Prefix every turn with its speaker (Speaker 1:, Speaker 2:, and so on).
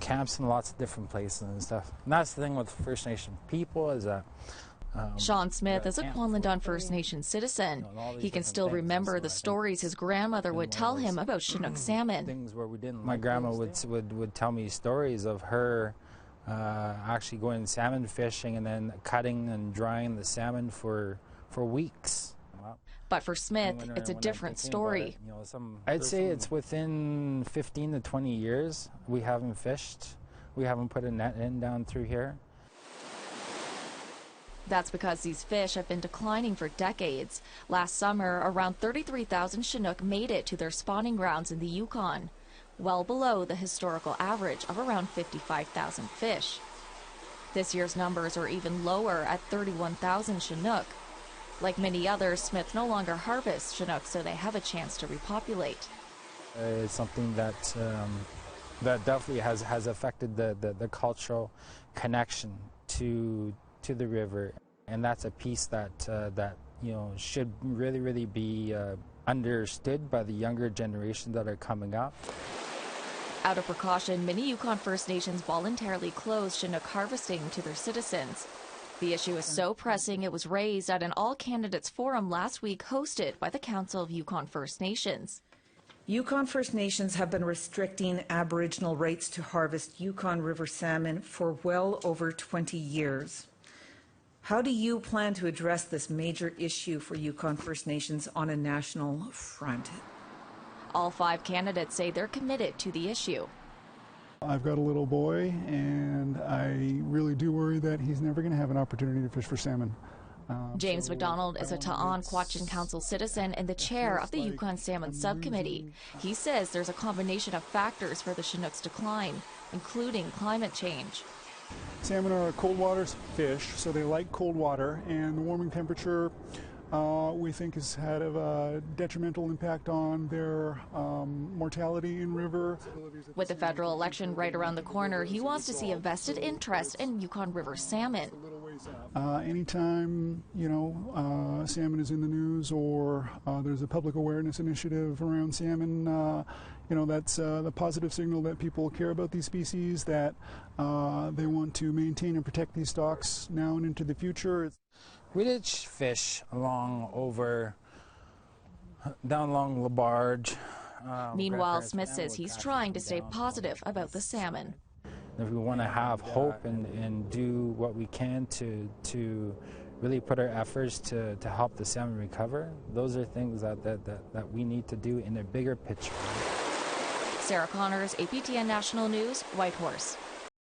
Speaker 1: camps in lots of different places and stuff. And that's the thing with First Nation people is that
Speaker 2: Sean Smith is a Yukon First Nations citizen. He can still remember the stories his grandmother would tell him about Chinook salmon.
Speaker 1: Things where we didn't. My grandma would tell me stories of her actually going salmon fishing and then cutting and drying the salmon for weeks.
Speaker 2: But for Smith, it's a different story.
Speaker 1: I'd say it's within 15 to 20 years we haven't fished. We haven't put a net in down through here.
Speaker 2: That's because these fish have been declining for decades. Last summer, around 33,000 Chinook made it to their spawning grounds in the Yukon, well below the historical average of around 55,000 fish. This year's numbers are even lower at 31,000 Chinook. Like many others, Smith no longer harvests Chinook, so they have a chance to repopulate.
Speaker 1: It's something that that definitely has affected the cultural connection to the river, and that's a piece that should really be understood by the younger generation that are coming up.
Speaker 2: Out of precaution, many Yukon First Nations voluntarily closed Chinook harvesting to their citizens. The issue is so pressing it was raised at an all-candidates forum last week hosted by the Council of Yukon First Nations.
Speaker 3: Yukon First Nations have been restricting Aboriginal rights to harvest Yukon River salmon for well over 20 years. How do you plan to address this major issue for Yukon First Nations on a national front?
Speaker 2: All 5 candidates say they're committed to the issue.
Speaker 4: I've got a little boy, and I really do worry that he's never going to have an opportunity to fish for salmon.
Speaker 2: James McDonald is a Ta'an-Quachin Council citizen and the chair of the Yukon Salmon Subcommittee. He says there's a combination of factors for the Chinook's decline, including climate change.
Speaker 4: Salmon are a cold water fish, so they like cold water, and the warming temperature we think has had a detrimental impact on their mortality in river.
Speaker 2: With the federal election right around the corner, he wants to see a vested interest in Yukon River salmon.
Speaker 4: Anytime, salmon is in the news or there's a public awareness initiative around salmon, that's the positive signal that people care about these species, that they want to maintain and protect these stocks now and into the future.
Speaker 1: We did fish down along Labarge.
Speaker 2: Meanwhile, Smith says he's trying to stay positive about the salmon.
Speaker 1: If we want to have hope and do what we can to really put our efforts to help the salmon recover, those are things that we need to do in a bigger picture.
Speaker 2: Sarah Connors, APTN National News, Whitehorse.